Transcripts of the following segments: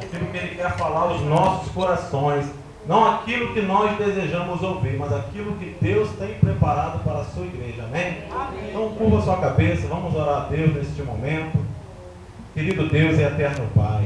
aquilo que Ele quer falar aos nossos corações, não aquilo que nós desejamos ouvir, mas aquilo que Deus tem preparado para a sua igreja, amém? Então curva sua cabeça, vamos orar a Deus neste momento. Querido Deus e eterno Pai,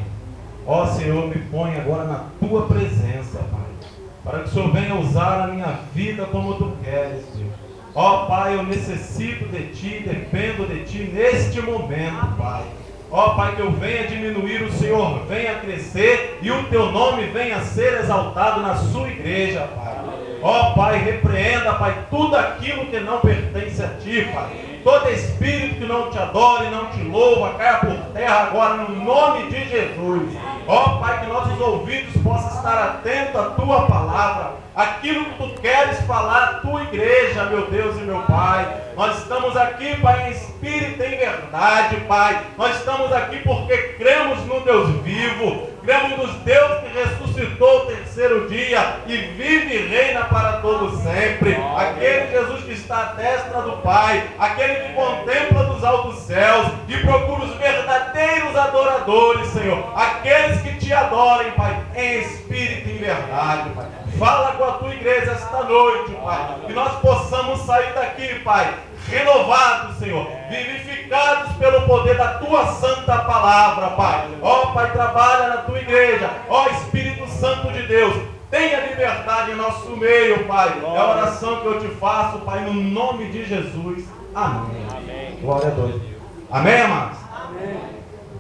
ó Senhor, me põe agora na Tua presença, Pai, para que o Senhor venha usar a minha vida como Tu queres, Deus. Ó Pai, eu necessito de Ti, dependo de Ti neste momento, Pai. Ó Pai, que eu venha diminuir, o Senhor venha crescer e o Teu nome venha ser exaltado na sua igreja, Pai. Ó Pai, repreenda, Pai, tudo aquilo que não pertence a Ti, Pai. Todo espírito que não Te adora e não Te louva, caia por terra agora no nome de Jesus. Ó Pai, que nossos ouvidos possam estar atentos à Tua palavra, aquilo que Tu queres falar à Tua igreja, meu Deus e meu Pai. Nós estamos aqui, Pai, em espírito e em verdade, Pai. Nós estamos aqui porque cremos no Deus vivo, cremos no Deus que ressuscitou o terceiro dia e vive e reina para todo sempre. Aquele Jesus que está à destra do Pai, aquele que contempla dos altos céus e procura os verdadeiros adoradores, Senhor. Aqueles que Te adorem, Pai, em espírito e em verdade, Pai. Fala com a Tua igreja esta noite, Pai, que nós possamos sair daqui, Pai, renovados, Senhor, vivificados pelo poder da Tua santa palavra, Pai. Ó Pai, trabalha na Tua igreja, ó Espírito Santo de Deus, tenha liberdade em nosso meio, Pai. É a oração que eu Te faço, Pai, no nome de Jesus. Amém. Amém. Glória a Deus. Amém, amados? Amém.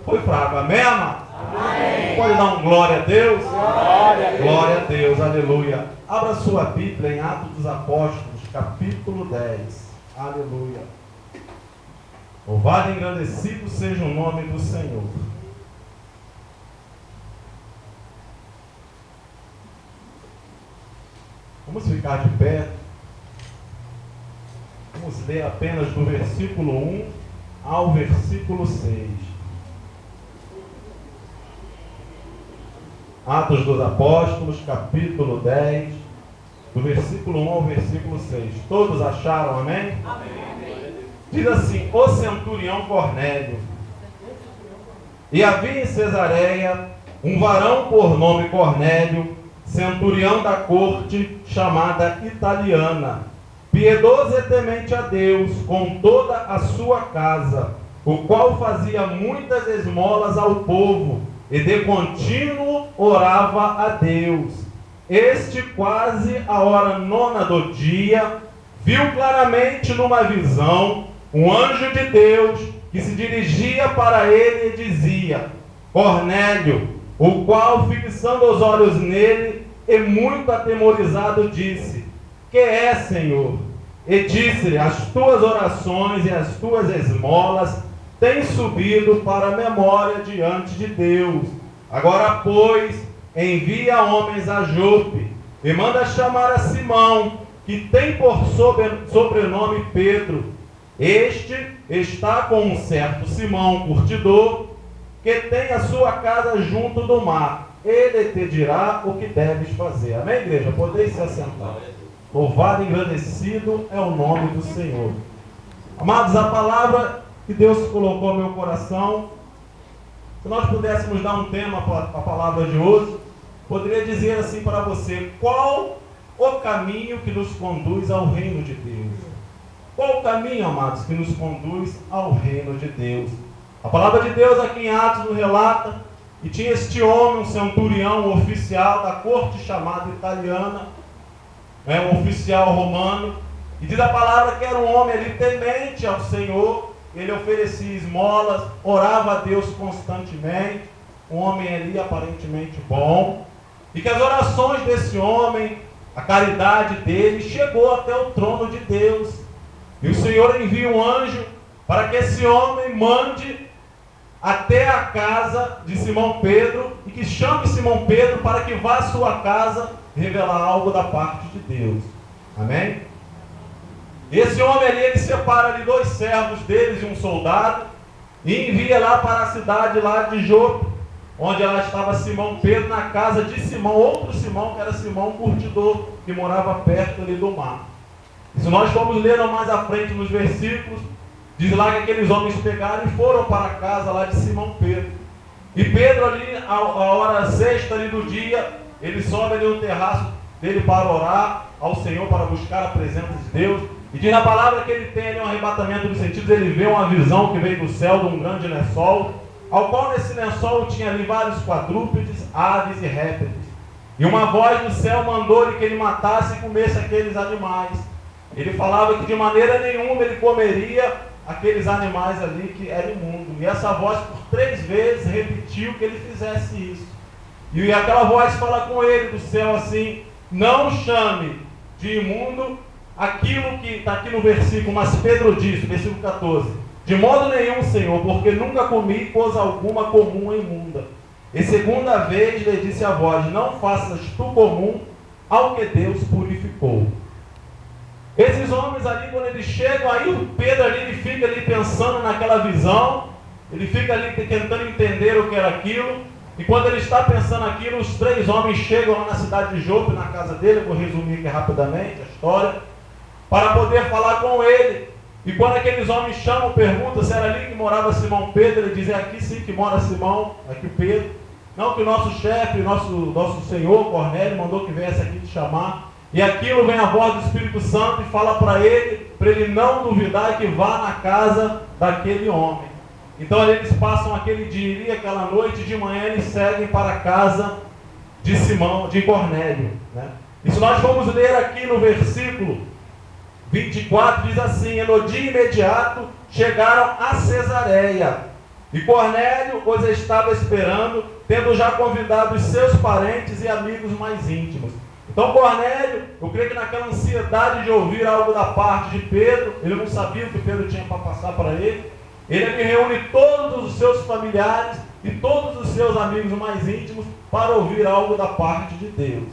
Foi fraco, amém, amados? Amém. Pode dar um glória a Deus? Glória a Deus, aleluia. Abra sua Bíblia em Atos dos Apóstolos, capítulo 10. Aleluia. Louvado e engrandecido seja o nome do Senhor. Vamos ficar de pé. Vamos ler apenas do versículo 1 ao versículo 6. Atos dos Apóstolos, capítulo 10, do versículo 1 ao versículo 6. Todos acharam, amém? Amém. Diz assim: o centurião Cornélio. E havia em Cesareia um varão por nome Cornélio, centurião da corte, chamada Italiana, piedoso e temente a Deus, com toda a sua casa, o qual fazia muitas esmolas ao povo, e de contínuo orava a Deus. Este, quase a hora 9 do dia, viu claramente numa visão um anjo de Deus que se dirigia para ele e dizia: Cornélio, o qual, fixando os olhos nele e muito atemorizado, disse: que é, Senhor? E disse-lhe: as tuas orações e as tuas esmolas têm subido para a memória diante de Deus. Agora, pois, envia homens a Jope e manda chamar a Simão, que tem por sobrenome Pedro. Este está com um certo Simão, curtidor, que tem a sua casa junto do mar. Ele te dirá o que deves fazer. Amém, igreja? Podeis se assentar. Louvado e engrandecido é o nome do Senhor. Amados, a palavra que Deus colocou no meu coração, se nós pudéssemos dar um tema para a palavra de hoje, poderia dizer assim para você: qual o caminho que nos conduz ao reino de Deus? Qual o caminho, amados, que nos conduz ao reino de Deus? A palavra de Deus aqui em Atos nos relata que tinha este homem, um centurião, um oficial da corte chamada Italiana, um oficial romano, e diz a palavra que era um homem ali temente ao Senhor. Ele oferecia esmolas, orava a Deus constantemente, um homem ali aparentemente bom, e que as orações desse homem, a caridade dele, chegou até o trono de Deus. E o Senhor envia um anjo para que esse homem mande até a casa de Simão Pedro, e que chame Simão Pedro para que vá à sua casa revelar algo da parte de Deus. Amém? Esse homem ali, ele separa ali 2 servos deles e um soldado, e envia lá para a cidade lá de Jope, onde lá estava Simão Pedro, na casa de Simão, outro Simão, que era Simão curtidor, que morava perto ali do mar. E se nós formos ler mais à frente nos versículos, diz lá que aqueles homens pegaram e foram para a casa lá de Simão Pedro. E Pedro ali, a hora sexta ali do dia, ele sobe ali no terraço dele para orar ao Senhor, para buscar a presença de Deus. E diz na palavra que ele tem ali um arrebatamento dos sentidos, ele vê uma visão que veio do céu, de um grande lençol, ao qual nesse lençol tinha ali vários quadrúpedes, aves e répteis. E uma voz do céu mandou-lhe que ele matasse e comesse aqueles animais. Ele falava que de maneira nenhuma ele comeria aqueles animais ali que eram imundos. E essa voz por 3 vezes repetiu que ele fizesse isso. E aquela voz fala com ele do céu assim: não chame de imundo aquilo que está aqui no versículo, mas Pedro disse, versículo 14: de modo nenhum, Senhor, porque nunca comi coisa alguma comum ou imunda. E segunda vez lhe disse a voz: não faças tu comum ao que Deus purificou. Esses homens ali, quando eles chegam, aí o Pedro ali, ele fica ali pensando naquela visão, ele fica ali tentando entender o que era aquilo, e quando ele está pensando aquilo, os 3 homens chegam lá na cidade de Jope, na casa dele, eu vou resumir aqui rapidamente a história, para poder falar com ele. E quando aqueles homens chamam, perguntam se era ali que morava Simão Pedro, ele diz: é aqui sim que mora Simão, aqui o Pedro. Não, que o nosso chefe, nosso senhor Cornélio mandou que viesse aqui te chamar. E aquilo vem a voz do Espírito Santo e fala para ele não duvidar e que vá na casa daquele homem. Então eles passam aquele dia e aquela noite, de manhã eles seguem para a casa de Simão, de Cornélio, né? E se nós formos ler aqui no versículo 24, diz assim: e no dia imediato chegaram a Cesareia, e Cornélio os estava esperando, tendo já convidado os seus parentes e amigos mais íntimos. Então Cornélio, eu creio que naquela ansiedade de ouvir algo da parte de Pedro, ele não sabia o que Pedro tinha para passar para ele, ele reúne todos os seus familiares e todos os seus amigos mais íntimos para ouvir algo da parte de Deus.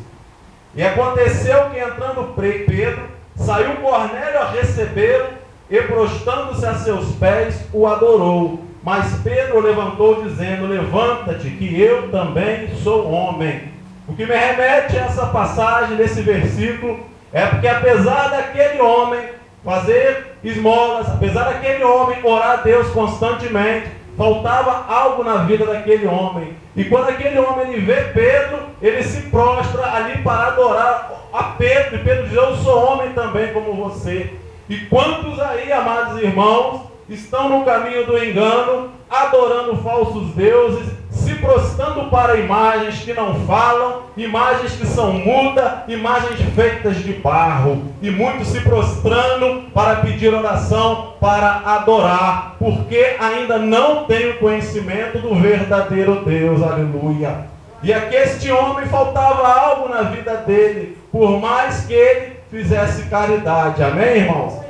E aconteceu que, entrando Pedro, saiu Cornélio a recebê-lo e, prostrando-se a seus pés, o adorou. Mas Pedro o levantou, dizendo: levanta-te, que eu também sou homem. O que me remete a essa passagem, desse versículo, é porque apesar daquele homem fazer esmolas, apesar daquele homem orar a Deus constantemente, faltava algo na vida daquele homem. E quando aquele homem ele vê Pedro, ele se prostra ali para adorar a Pedro. E Pedro diz: eu sou homem também como você. E quantos aí, amados irmãos, estão no caminho do engano, adorando falsos deuses, se prostrando para imagens que não falam, imagens que são mudas, imagens feitas de barro, e muitos se prostrando para pedir oração, para adorar, porque ainda não tem o conhecimento do verdadeiro Deus, aleluia. E aqui este homem faltava algo na vida dele, por mais que ele fizesse caridade, amém, irmãos?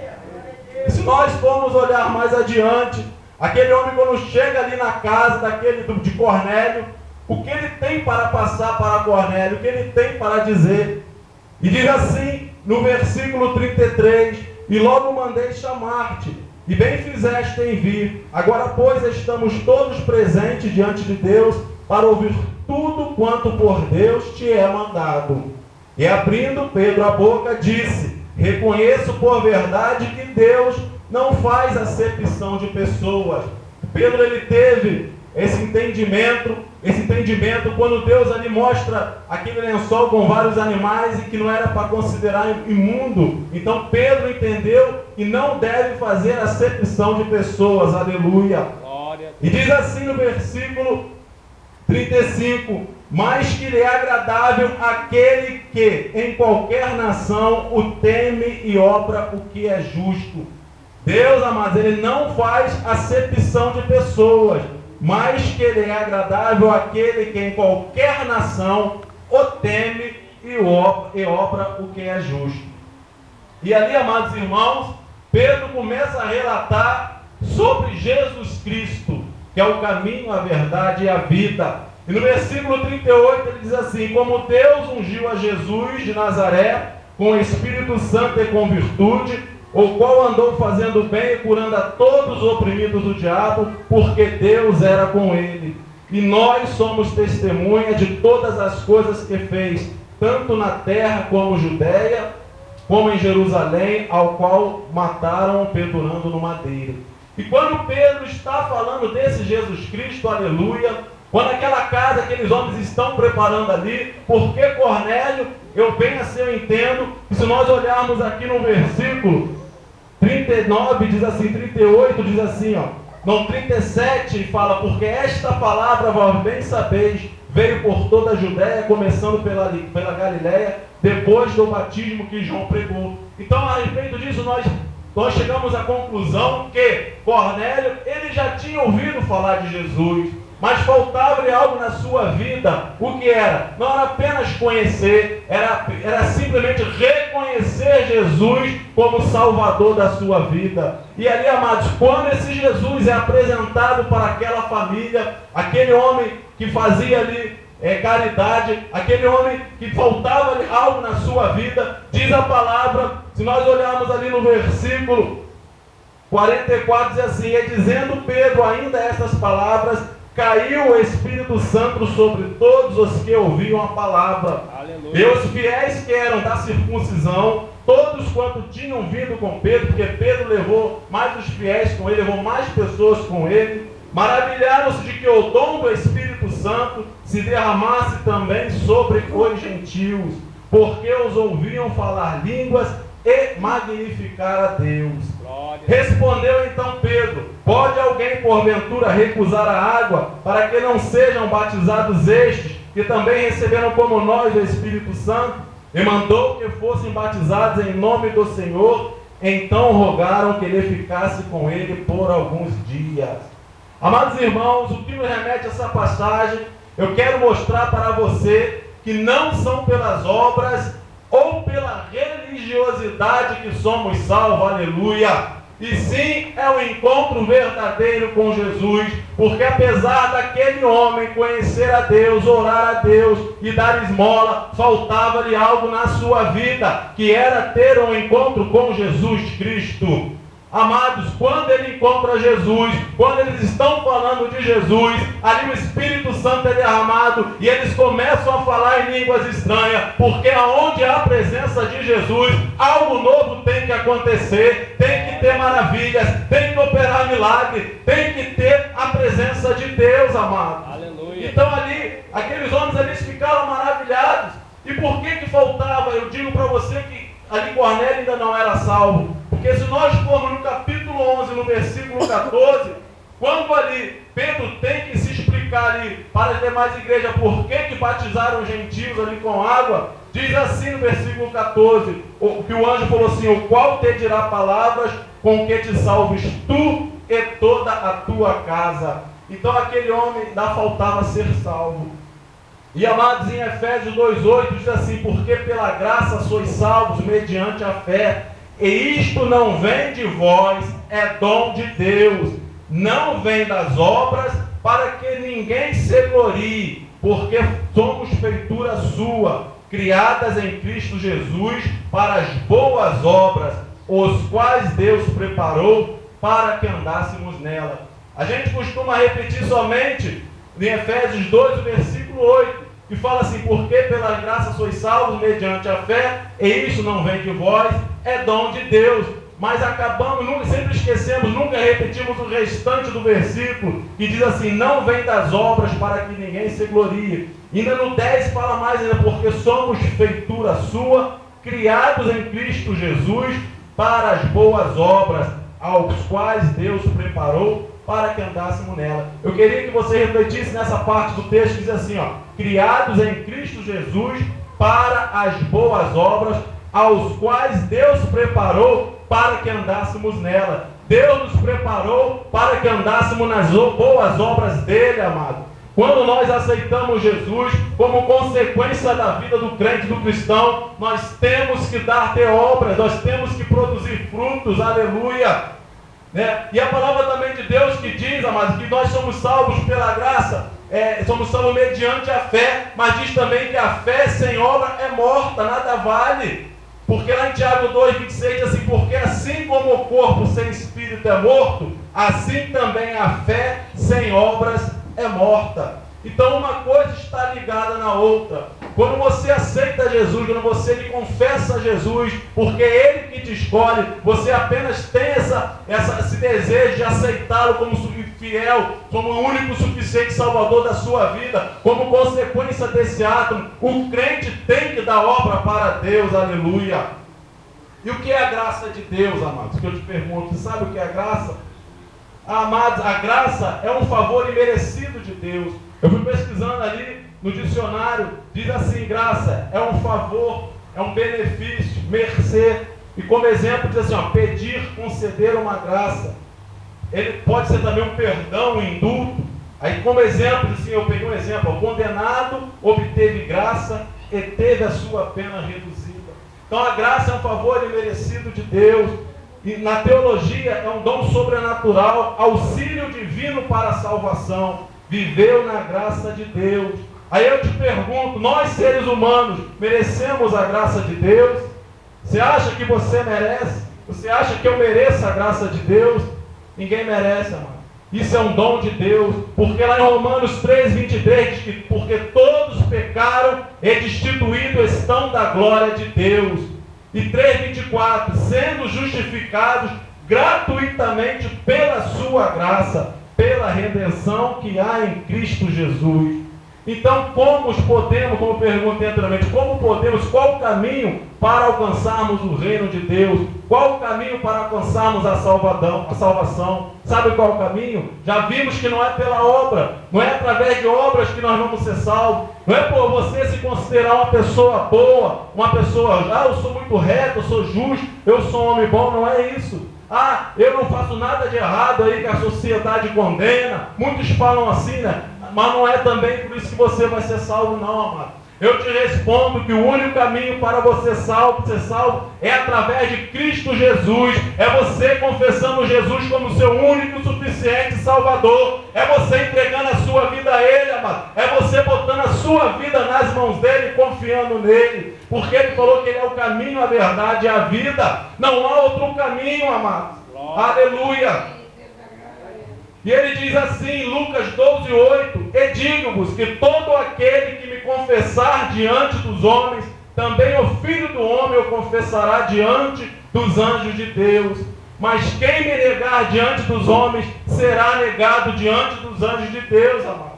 E se nós formos olhar mais adiante, aquele homem, quando chega ali na casa de Cornélio, o que ele tem para passar para Cornélio, o que ele tem para dizer? E diz assim, no versículo 33, e logo mandei chamar-te, e bem fizeste em vir. Agora, pois, estamos todos presentes diante de Deus, para ouvir tudo quanto por Deus te é mandado. E abrindo Pedro a boca, disse: reconheço por verdade que Deus não faz acepção de pessoas. Pedro, ele teve esse entendimento quando Deus ali mostra aquele lençol com vários animais e que não era para considerar imundo. Então Pedro entendeu que não deve fazer acepção de pessoas, aleluia. E diz assim no versículo 35: mas que lhe é agradável aquele que em qualquer nação o teme e obra o que é justo. Deus, amados, ele não faz acepção de pessoas, mas que ele é agradável àquele que em qualquer nação o teme e obra o que é justo. E ali, amados irmãos, Pedro começa a relatar sobre Jesus Cristo, que é o caminho, a verdade e a vida. E no versículo 38 ele diz assim: como Deus ungiu a Jesus de Nazaré com o Espírito Santo e com virtude, o qual andou fazendo bem e curando a todos os oprimidos do diabo, porque Deus era com ele. E nós somos testemunha de todas as coisas que fez, tanto na terra como Judeia, como em Jerusalém, ao qual mataram pendurando no madeiro. E quando Pedro está falando desse Jesus Cristo, aleluia, Quando aquela casa, aqueles homens estão preparando ali, porque Cornélio, eu entendo, que se nós olharmos aqui no versículo 39, diz assim, 38, diz assim, não, 37, fala, porque esta palavra, vós bem sabeis, veio por toda a Judéia, começando pela Galiléia, depois do batismo que João pregou. Então, a respeito disso, nós chegamos à conclusão que Cornélio, ele já tinha ouvido falar de Jesus, mas faltava-lhe algo na sua vida. O que era? Não era apenas conhecer, era simplesmente reconhecer Jesus como Salvador da sua vida. E ali, amados, quando esse Jesus é apresentado para aquela família, aquele homem que fazia ali caridade, aquele homem que faltava-lhe algo na sua vida, diz a palavra, se nós olharmos ali no versículo 44, diz assim, e dizendo Pedro ainda estas palavras, caiu o Espírito Santo sobre todos os que ouviam a palavra. Aleluia. E os fiéis que eram da circuncisão, todos quanto tinham vindo com Pedro, porque Pedro levou mais os fiéis com ele, levou mais pessoas com ele, maravilharam-se de que o dom do Espírito Santo se derramasse também sobre os gentios, porque os ouviam falar línguas e magnificar a Deus. Glória. Respondeu então Pedro, pode alguém porventura recusar a água, para que não sejam batizados estes, que também receberam como nós o Espírito Santo? E mandou que fossem batizados em nome do Senhor. Então rogaram que ele ficasse com ele por alguns dias. Amados irmãos, o que nos remete a essa passagem, eu quero mostrar para você que não são pelas obras ou pela religiosidade que somos salvos, aleluia. E sim, é um encontro verdadeiro com Jesus, porque apesar daquele homem conhecer a Deus, orar a Deus e dar esmola, faltava-lhe algo na sua vida, que era ter um encontro com Jesus Cristo. Amados, quando ele encontra Jesus, quando eles estão falando de Jesus, ali o Espírito Santo é derramado e eles começam a falar em línguas estranhas, porque aonde há a presença de Jesus, algo novo tem que acontecer, tem que ter maravilhas, tem que operar milagre, tem que ter a presença de Deus, amados. Aleluia. Então ali, aqueles homens ali ficaram maravilhados. E por que faltava? Eu digo para você que ali Cornélio ainda não era salvo. Porque se nós formos no capítulo 11, no versículo 14, quando ali Pedro tem que se explicar ali para as demais igrejas por que batizaram os gentios ali com água, diz assim no versículo 14, que o anjo falou assim, o qual te dirá palavras com que te salves tu e toda a tua casa. Então aquele homem ainda faltava ser salvo. E amados, em Efésios 2,8 diz assim, porque pela graça sois salvos mediante a fé, e isto não vem de vós, é dom de Deus, não vem das obras, para que ninguém se glorie, porque somos feitura sua, criadas em Cristo Jesus, para as boas obras, os quais Deus preparou para que andássemos nela. A gente costuma repetir somente em Efésios 2, versículo 8, que fala assim, porque pela graça sois salvos mediante a fé, e isso não vem de vós, é dom de Deus. Mas acabamos, sempre esquecemos, nunca repetimos o restante do versículo, que diz assim, não vem das obras para que ninguém se glorie. Ainda no 10 fala mais ainda, porque somos feitura sua, criados em Cristo Jesus, para as boas obras, aos quais Deus preparou para que andássemos nela. Eu queria que você refletisse nessa parte do texto que diz assim, criados em Cristo Jesus para as boas obras, aos quais Deus preparou para que andássemos nela. Deus nos preparou para que andássemos nas boas obras dele, amado. Quando nós aceitamos Jesus, como consequência da vida do crente, do cristão, nós temos que dar obras, nós temos que produzir frutos, aleluia. E a palavra também de Deus que diz, amados, que nós somos salvos pela graça, somos salvos mediante a fé, mas diz também que a fé sem obra é morta, nada vale. Porque lá em Tiago 2,26 diz assim, porque assim como o corpo sem espírito é morto, assim também a fé sem obras é morta. Então uma coisa está ligada na outra. Quando você aceita Jesus, quando você lhe confessa Jesus, porque é Ele que te escolhe, você apenas tem esse desejo de aceitá-lo como fiel, como o único suficiente Salvador da sua vida. Como consequência desse ato, o crente tem que dar obra para Deus, aleluia. E o que é a graça de Deus, amados? Que eu te pergunto, você sabe o que é a graça? Amados, a graça é um favor imerecido de Deus. Eu fui pesquisando ali no dicionário, diz assim: graça é um favor, é um benefício, mercê. E como exemplo diz assim, pedir, conceder uma graça. Ele pode ser também um perdão, um indulto. Aí como exemplo, assim, eu peguei um exemplo: o condenado obteve graça e teve a sua pena reduzida. Então a graça é um favor imerecido de Deus. E na teologia é um dom sobrenatural, auxílio divino para a salvação. Viveu na graça de Deus. Aí eu te pergunto, nós seres humanos merecemos a graça de Deus? Você acha que você merece? Você acha que eu mereço a graça de Deus? Ninguém merece, amado. Isso é um dom de Deus, porque lá em Romanos 3:23 diz que porque todos pecaram e destituídos estão da glória de Deus. E 3:24, sendo justificados gratuitamente pela sua graça, pela redenção que há em Cristo Jesus. Então, como podemos, como perguntei anteriormente, qual o caminho para alcançarmos o reino de Deus? Qual o caminho para alcançarmos a salvação? Sabe qual é o caminho? Já vimos que não é pela obra, não é através de obras que nós vamos ser salvos, não é por você se considerar uma pessoa boa, uma pessoa, eu sou muito reto, eu sou justo, eu sou um homem bom, não é isso. Eu não faço nada de errado aí que a sociedade condena. Muitos falam assim, né? Mas não é também por isso que você vai ser salvo, não, amado. Eu te respondo que o único caminho para você ser salvo é através de Cristo Jesus. É você confessando Jesus como seu único e suficiente Salvador. É você entregando a sua vida a Ele, amado. É você botando a sua vida nas mãos dEle e confiando nele. Porque Ele falou que Ele é o caminho, a verdade e a vida. Não há outro caminho, amado. Aleluia. E ele diz assim, Lucas 12:8, e digo-vos que todo aquele que me confessar diante dos homens, também o Filho do Homem o confessará diante dos anjos de Deus. Mas quem me negar diante dos homens, será negado diante dos anjos de Deus, amado.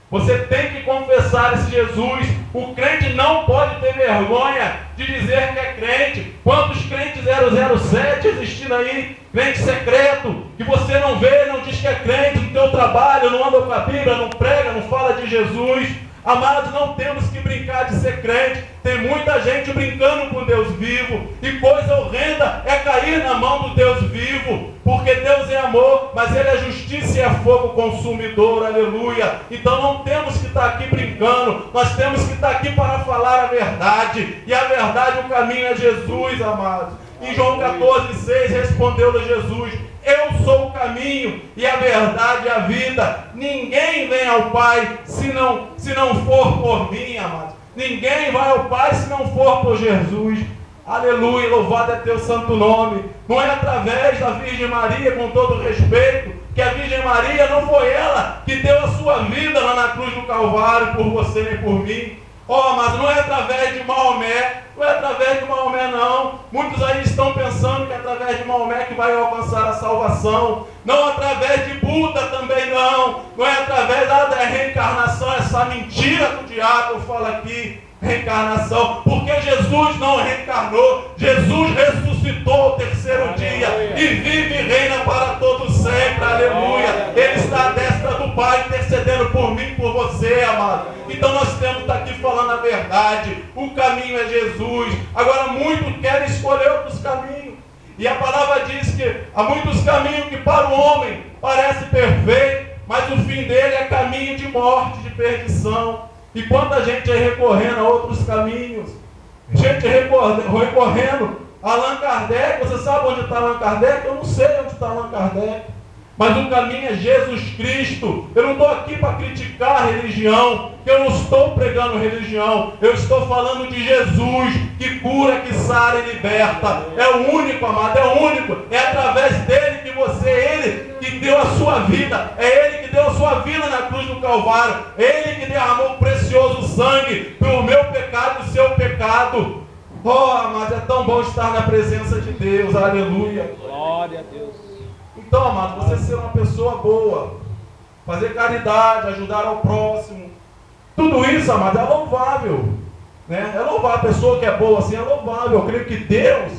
Você tem que confessar esse Jesus. O crente não pode ter vergonha de dizer que é crente. Quantos crentes 007 existindo aí? Crente secreto, que você não vê, não diz que é crente no teu trabalho, não anda com a Bíblia, não prega, não fala de Jesus. Amados, não temos que brincar de ser crente. Tem muita gente brincando com Deus vivo. E coisa horrenda é cair na mão do Deus vivo. Porque Deus é amor, mas Ele é justiça e é fogo consumidor. Aleluia. Então não temos que estar aqui brincando. Nós temos que estar aqui para falar a verdade. E a verdade, o caminho é Jesus, amados. Em João 14:6 respondeu-lhe Jesus: eu sou o caminho e a verdade e a vida. Ninguém vem ao Pai se não for por mim, amados. Ninguém vai ao Pai se não for por Jesus. Aleluia, louvado é teu santo nome. Não é através da Virgem Maria, com todo respeito, que a Virgem Maria não foi ela que deu a sua vida lá na cruz do Calvário por você nem por mim. Mas não é através de Maomé, não é através de Maomé não. Muitos aí estão pensando que é através de Maomé que vai alcançar a salvação. Não através de Buda também não. Não é através da reencarnação, essa mentira do diabo eu falo aqui. Reencarnação, porque Jesus não reencarnou, Jesus ressuscitou ao terceiro dia e vive e reina para todo sempre, aleluia. Ele está à destra do Pai intercedendo por mim e por você, amado. Então nós temos que estar aqui falando a verdade. O caminho é Jesus. Agora muitos querem escolher outros caminhos, e a palavra diz que há muitos caminhos que para o homem parece perfeito, mas o fim dele é caminho de morte, de perdição. E quanta gente aí recorrendo a outros caminhos, gente recorrendo a Allan Kardec. Você sabe onde está Allan Kardec? Eu não sei onde está Allan Kardec, mas o caminho é Jesus Cristo. Eu não estou aqui para criticar a religião, que eu não estou pregando religião, eu estou falando de Jesus, que cura, que sara e liberta. É o único, amado, é o único. É através dele que Ele que deu a sua vida, é Ele que deu a sua vida na cruz do Calvário, é Ele que derramou o precioso sangue pelo meu pecado e o seu pecado. Mas é tão bom estar na presença de Deus, aleluia. Glória a Deus. Então, amado, você ser uma pessoa boa, fazer caridade, ajudar ao próximo. Tudo isso, amado, é louvável. Né? É louvável. A pessoa que é boa assim é louvável. Eu creio que Deus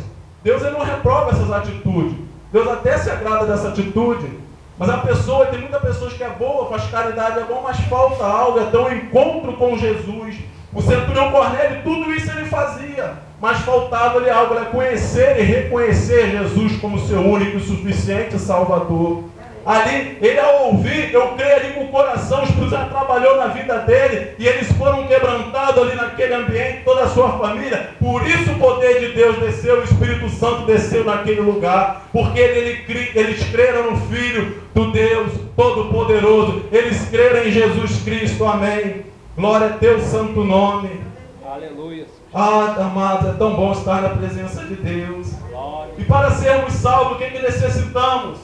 ele não reprova essas atitudes. Deus até se agrada dessa atitude. Mas a pessoa, tem muitas pessoas que é boa, faz caridade, é bom, mas falta algo, é tão encontro com Jesus. O centurião Cornélio, tudo isso ele fazia, mas faltava-lhe algo, era conhecer e reconhecer Jesus como seu único e suficiente Salvador. Ali, ele ao ouvir, eu creio ali com o coração, o Espírito já trabalhou na vida dele, e eles foram quebrantados ali naquele ambiente, toda a sua família. Por isso o poder de Deus desceu, o Espírito Santo desceu naquele lugar, porque eles creram no Filho do Deus Todo-Poderoso, eles creram em Jesus Cristo, amém. Glória a teu santo nome. Aleluia. Ah, amados, é tão bom estar na presença de Deus. Glória. E para sermos salvos, o que necessitamos?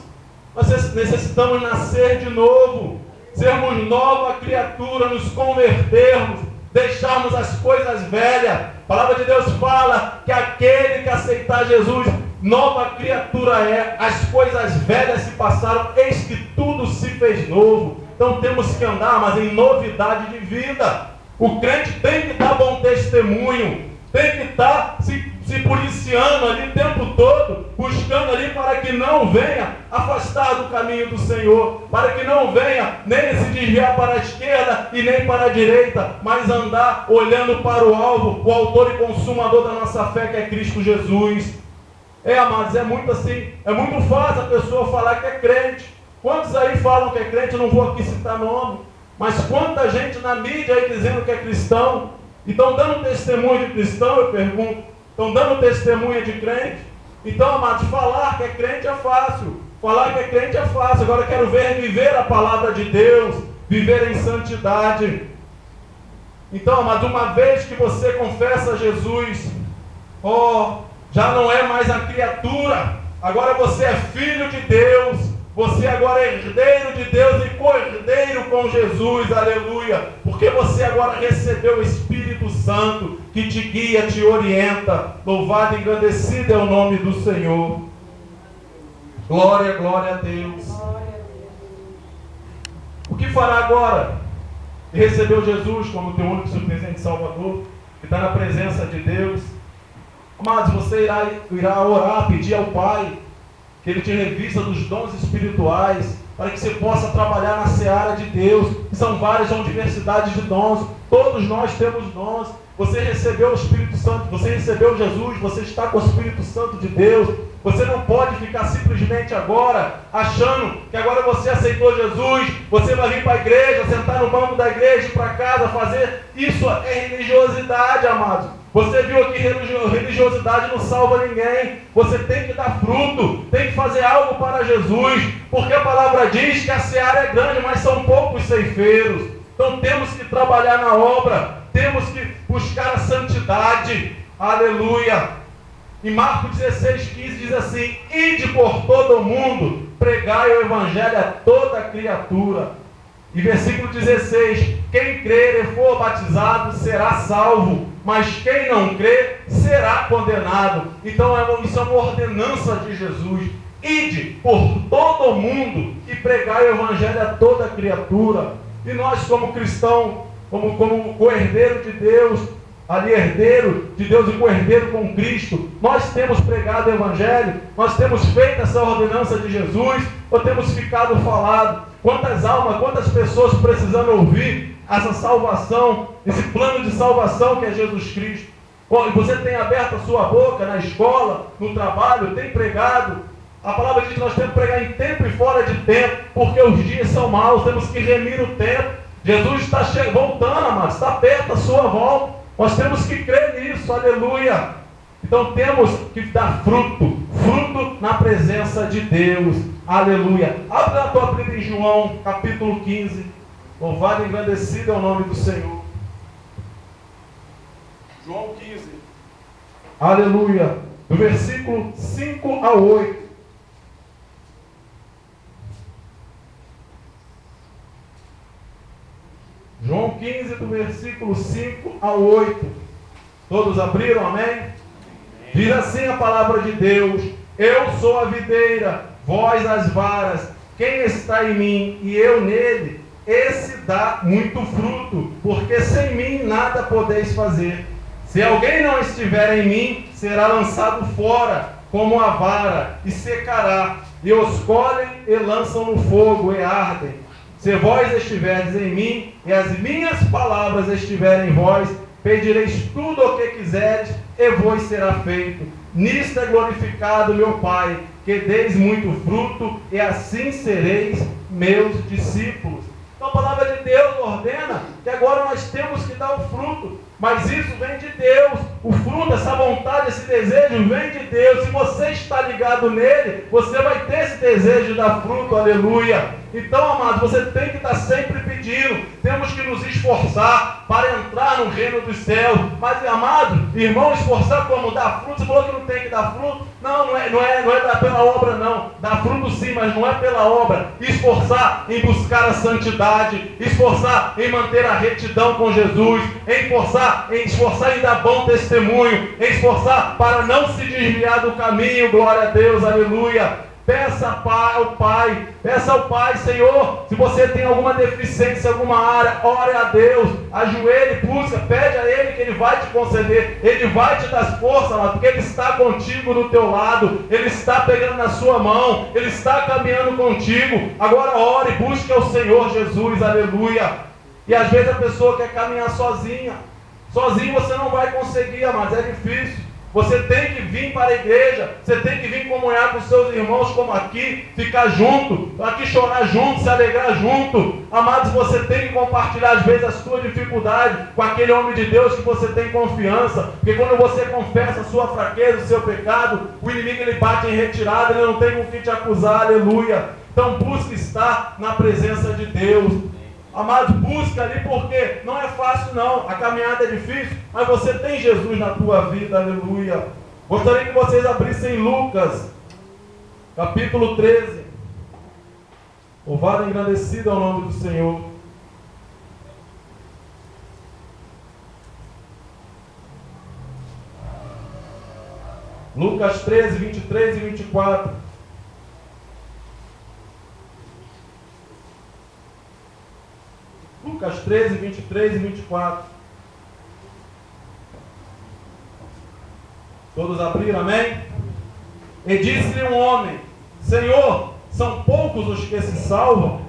Nós necessitamos nascer de novo, sermos nova criatura, nos convertermos, deixarmos as coisas velhas. A palavra de Deus fala que aquele que aceitar Jesus, nova criatura é. As coisas velhas se passaram, eis que tudo se fez novo. Então temos que andar, mas em novidade de vida. O crente tem que dar bom testemunho, tem que estar se policiando ali o tempo todo, buscando ali para que não venha afastar do caminho do Senhor, para que não venha nem se desviar para a esquerda e nem para a direita, mas andar olhando para o alvo, o autor e consumador da nossa fé, que é Cristo Jesus. Amados, é muito assim, é muito fácil a pessoa falar que é crente. Quantos aí falam que é crente? Eu não vou aqui citar nome, mas quanta gente na mídia aí dizendo que é cristão, e estão dando testemunho de cristão, eu pergunto, estão dando testemunho de crente? Então, amados, falar que é crente é fácil, falar que é crente é fácil, agora eu quero ver viver a palavra de Deus, viver em santidade. Então, amados, uma vez que você confessa Jesus, já não é mais a criatura, agora você é filho de Deus, você agora é herdeiro de Deus e co-herdeiro com Jesus, aleluia, porque você agora recebeu o Espírito Santo, que te guia, te orienta. Louvado e engrandecido é o nome do Senhor. Glória, glória a Deus. O que fará agora? Que recebeu Jesus como teu único e suficiente Salvador, que está na presença de Deus. Amados, você irá orar, pedir ao Pai que Ele te revista dos dons espirituais, para que você possa trabalhar na seara de Deus. São várias, são diversidades de dons. Todos nós temos dons. Você recebeu o Espírito Santo, você recebeu Jesus, você está com o Espírito Santo de Deus. Você não pode ficar simplesmente agora achando que agora você aceitou Jesus, você vai vir para a igreja, sentar no banco da igreja, ir para casa, fazer. Isso é religiosidade, amados. Você viu aqui, religiosidade não salva ninguém. Você tem que dar fruto, tem que fazer algo para Jesus, porque a palavra diz que a seara é grande, mas são poucos ceifeiros. Então temos que trabalhar na obra, temos que buscar a santidade, aleluia. Em Marcos 16,15 diz assim: ide por todo o mundo, pregai o evangelho a toda criatura. E versículo 16: quem crer e for batizado será salvo, mas quem não crer será condenado. Então isso é uma ordenança de Jesus. Ide por todo o mundo e pregai o evangelho a toda criatura. E nós, como cristão, como co-herdeiro de Deus, ali herdeiro de Deus e co-herdeiro com Cristo, nós temos pregado o evangelho, nós temos feito essa ordenança de Jesus, ou temos ficado falado? Quantas almas, quantas pessoas precisando ouvir essa salvação, esse plano de salvação que é Jesus Cristo? Você tem aberto a sua boca na escola, no trabalho, tem pregado. A palavra diz que nós temos que pregar em tempo e fora de tempo, porque os dias são maus, temos que remir o tempo. Jesus está voltando, amados, está perto da sua volta. Nós temos que crer nisso, aleluia. Então temos que dar fruto na presença de Deus, aleluia. Abre a tua Bíblia em João, capítulo 15. Louvado e engrandecido é o nome do Senhor. João 15, aleluia, do versículo 5 ao 8. João 15, do versículo 5 ao 8. Todos abriram, amém? Diz assim a palavra de Deus: eu sou a videira, vós as varas. Quem está em mim e eu nele, esse dá muito fruto, porque sem mim nada podeis fazer. Se alguém não estiver em mim, será lançado fora, como a vara, e secará. E os colhem e lançam no fogo, e ardem. Se vós estiverdes em mim, e as minhas palavras estiverem em vós, pedireis tudo o que quiseres, e vos será feito. Nisto é glorificado meu Pai, que deis muito fruto, e assim sereis meus discípulos. Então a palavra de Deus ordena que agora nós temos que dar o fruto, mas isso vem de Deus. O fruto, essa vontade, esse desejo vem de Deus. Se você está ligado nele, você vai ter esse desejo de dar fruto, aleluia. Então, amados, você tem que estar sempre pedindo. Temos que nos esforçar para entrar no reino dos céus. Mas, amado, irmão, esforçar como? Dar fruto? Você falou que não tem que dar fruto? Não é dar pela obra, não. Dar fruto sim, mas não é pela obra. Esforçar em buscar a santidade, esforçar em manter a retidão com Jesus, esforçar em dar bom testemunho, esforçar para não se desviar do caminho, glória a Deus, aleluia. Peça ao Pai, Senhor, se você tem alguma deficiência em alguma área, ore a Deus, ajoelhe, busca, pede a Ele que Ele vai te conceder, Ele vai te dar força, porque Ele está contigo do teu lado, Ele está pegando na sua mão, Ele está caminhando contigo. Agora ore, busque ao Senhor Jesus, aleluia. E às vezes a pessoa quer caminhar sozinho você não vai conseguir, mas é difícil. Você tem que vir para a igreja, você tem que vir comunhar com seus irmãos como aqui, ficar junto, aqui chorar junto, se alegrar junto. Amados, você tem que compartilhar às vezes a sua dificuldade com aquele homem de Deus que você tem confiança, porque quando você confessa a sua fraqueza, o seu pecado, o inimigo ele bate em retirada, ele não tem com que te acusar, aleluia. Então busque estar na presença de Deus. Amados, busca ali, porque não é fácil não, a caminhada é difícil, mas você tem Jesus na tua vida, aleluia. Gostaria que vocês abrissem Lucas, capítulo 13. Louvado e engrandecido é o nome do Senhor. Lucas 13, 23 e 24. Lucas 13, 23 e 24. Todos abriram, amém? E disse-lhe um homem: Senhor, são poucos os que se salvam?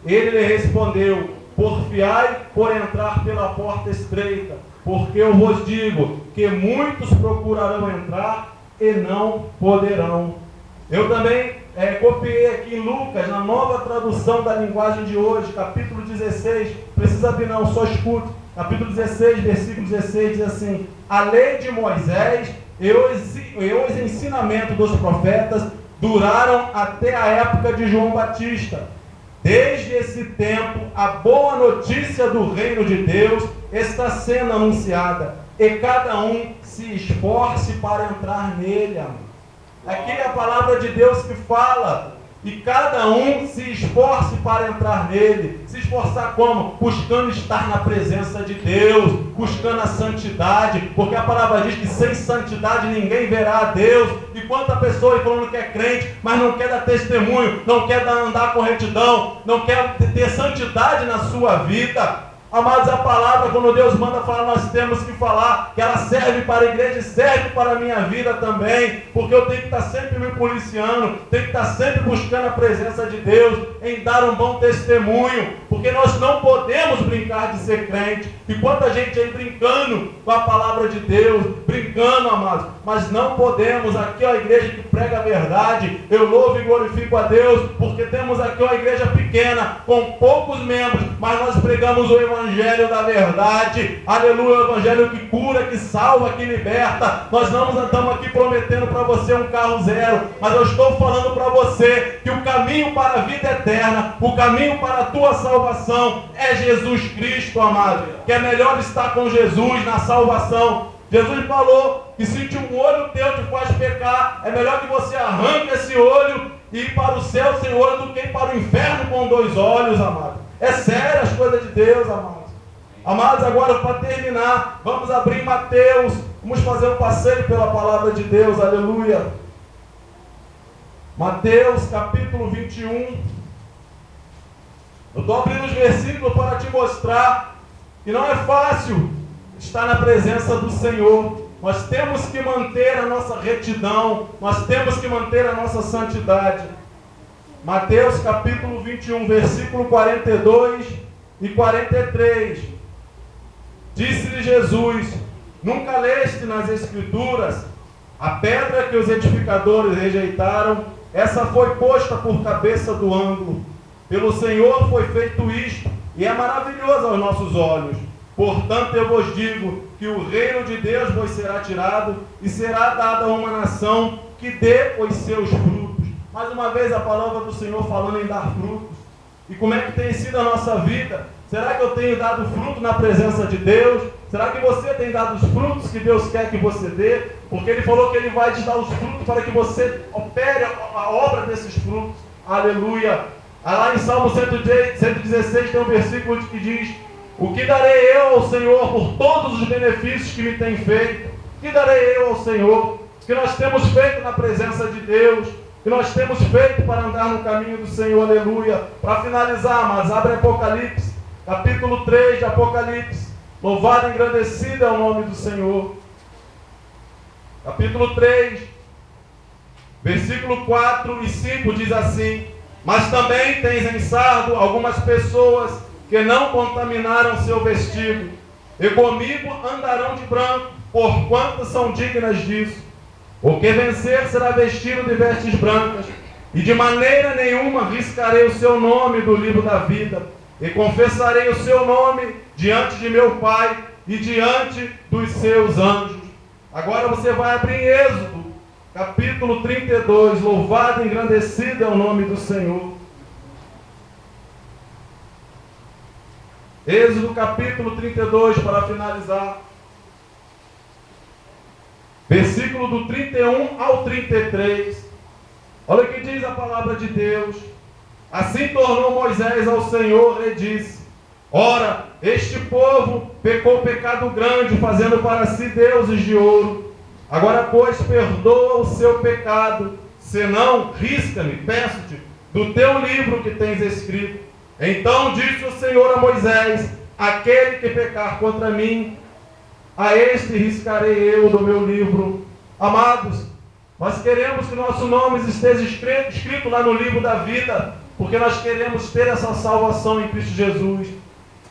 Ele lhe respondeu: porfiai por entrar pela porta estreita, porque eu vos digo que muitos procurarão entrar e não poderão. Eu também copiei aqui em Lucas, na nova tradução da linguagem de hoje, capítulo 16, precisa abrir não, só escute, capítulo 16, versículo 16, diz assim: a lei de Moisés e os ensinamentos dos profetas duraram até a época de João Batista. Desde esse tempo, a boa notícia do reino de Deus está sendo anunciada, e cada um se esforce para entrar nele, amor. Aqui é a palavra de Deus que fala, e cada um se esforce para entrar nele. Se esforçar como? Buscando estar na presença de Deus, buscando a santidade, porque a palavra diz que sem santidade ninguém verá a Deus. E quanta pessoa falando que é crente, mas não quer dar testemunho, não quer andar com retidão, não quer ter santidade na sua vida. Amados, a palavra, quando Deus manda falar, nós temos que falar, que ela serve para a igreja e serve para a minha vida também, porque eu tenho que estar sempre me policiando, tenho que estar sempre buscando a presença de Deus, em dar um bom testemunho, porque nós não podemos brincar de ser crente. E quanta gente aí brincando com a palavra de Deus, brincando, amados, mas não podemos. Aqui é a igreja que prega a verdade, eu louvo e glorifico a Deus, porque temos aqui uma igreja pequena, com poucos membros, mas nós pregamos o Evangelho da verdade, aleluia, o Evangelho que cura, que salva, que liberta. Nós não estamos aqui prometendo para você um carro zero, mas eu estou falando para você que o caminho para a vida eterna, o caminho para a tua salvação é Jesus Cristo, amado, que é melhor estar com Jesus na salvação. Jesus falou que se um olho teu te faz pecar, é melhor que você arranque esse olho e ir para o céu sem olho do que ir para o inferno com 2 olhos, amado. É sério as coisas de Deus, amados. Amados, agora para terminar, vamos abrir Mateus. Vamos fazer um passeio pela palavra de Deus, aleluia. Mateus capítulo 21. Eu estou abrindo os versículos para te mostrar que não é fácil estar na presença do Senhor. Nós temos que manter a nossa retidão, nós temos que manter a nossa santidade. Mateus capítulo 21, versículo 42 e 43. Disse-lhe Jesus: nunca leste nas Escrituras, a pedra que os edificadores rejeitaram, essa foi posta por cabeça do ângulo. Pelo Senhor foi feito isto, e é maravilhoso aos nossos olhos. Portanto, eu vos digo que o reino de Deus vos será tirado, e será dado a uma nação que dê os seus frutos. Mais uma vez a palavra do Senhor falando em dar frutos. E como é que tem sido a nossa vida? Será que eu tenho dado fruto na presença de Deus? Será que você tem dado os frutos que Deus quer que você dê? Porque Ele falou que Ele vai te dar os frutos para que você opere a obra desses frutos. Aleluia! Lá em Salmo 116 tem um versículo que diz: o que darei eu ao Senhor por todos os benefícios que me tem feito? O que darei eu ao Senhor? O que nós temos feito na presença de Deus? O que nós temos feito para andar no caminho do Senhor? Aleluia! Para finalizar, mas abre Apocalipse, capítulo 3 de Apocalipse. Louvado e engrandecido é o nome do Senhor. Capítulo 3, versículo 4 e 5 diz assim: mas também tens em Sardo algumas pessoas que não contaminaram seu vestido, e comigo andarão de branco, porquanto são dignas disso. O que vencer será vestido de vestes brancas, e de maneira nenhuma riscarei o seu nome do livro da vida, e confessarei o seu nome diante de meu Pai e diante dos seus anjos. Agora você vai abrir em Êxodo, capítulo 32, louvado e engrandecido é o nome do Senhor. Êxodo capítulo 32, para finalizar. Versículo do 31 ao 33. Olha o que diz a palavra de Deus. Assim tornou Moisés ao Senhor e disse: ora, este povo pecou pecado grande, fazendo para si deuses de ouro. Agora, pois, perdoa o seu pecado, senão risca-me, peço-te, do teu livro que tens escrito. Então disse o Senhor a Moisés: aquele que pecar contra mim, a este riscarei eu do meu livro. Amados, nós queremos que nosso nome esteja escrito lá no livro da vida, porque nós queremos ter essa salvação em Cristo Jesus.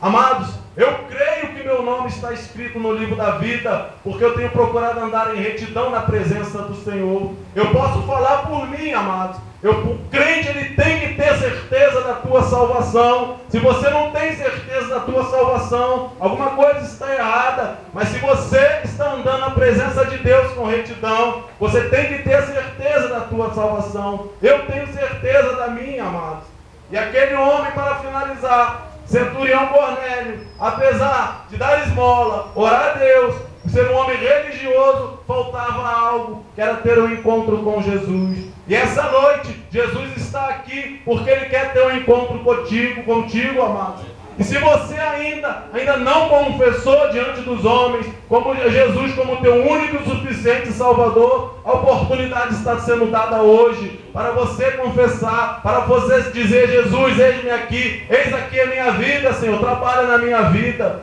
Amados, eu creio que meu nome está escrito no livro da vida, porque eu tenho procurado andar em retidão na presença do Senhor. Eu posso falar por mim, amados. O crente, ele tem que ter certeza da tua salvação. Se você não tem certeza da tua salvação, alguma coisa está errada. Mas se você está andando na presença de Deus com retidão, você tem que ter certeza da tua salvação. Eu tenho certeza da minha, amados. E aquele homem, para finalizar, Centurião Cornélio, apesar de dar esmola, orar a Deus, ser um homem religioso, faltava algo, que era ter um encontro com Jesus. E essa noite, Jesus está aqui porque Ele quer ter um encontro contigo, amados. E se você ainda não confessou diante dos homens, como Jesus como teu único e suficiente Salvador, a oportunidade está sendo dada hoje, para você confessar, para você dizer: Jesus, eis-me aqui, eis aqui a minha vida, Senhor, trabalha na minha vida.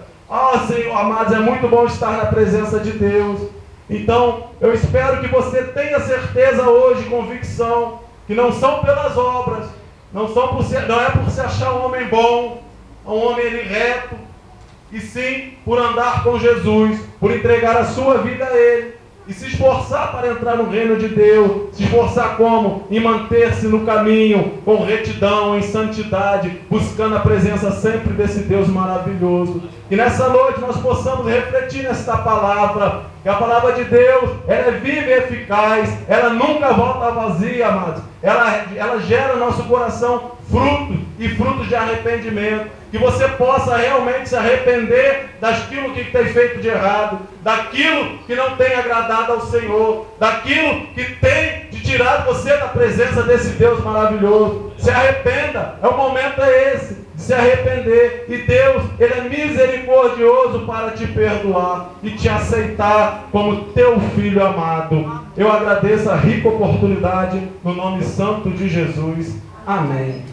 Senhor, amados, é muito bom estar na presença de Deus. Então, eu espero que você tenha certeza hoje, convicção, que não são pelas obras, não é por se achar um homem bom, um homem reto, e sim por andar com Jesus, por entregar a sua vida a Ele, e se esforçar para entrar no reino de Deus. Se esforçar como? Em manter-se no caminho, com retidão, em santidade, buscando a presença sempre desse Deus maravilhoso. Que nessa noite nós possamos refletir nesta palavra, que a palavra de Deus, ela é viva e eficaz, ela nunca volta vazia, amados. Ela gera no nosso coração frutos, e frutos de arrependimento. Que você possa realmente se arrepender daquilo que tem feito de errado, daquilo que não tem agradado ao Senhor, daquilo que tem de tirar você da presença desse Deus maravilhoso. Se arrependa, o momento é esse, de se arrepender. E Deus, Ele é misericordioso para te perdoar e te aceitar como teu filho amado. Eu agradeço a rica oportunidade no nome santo de Jesus. Amém.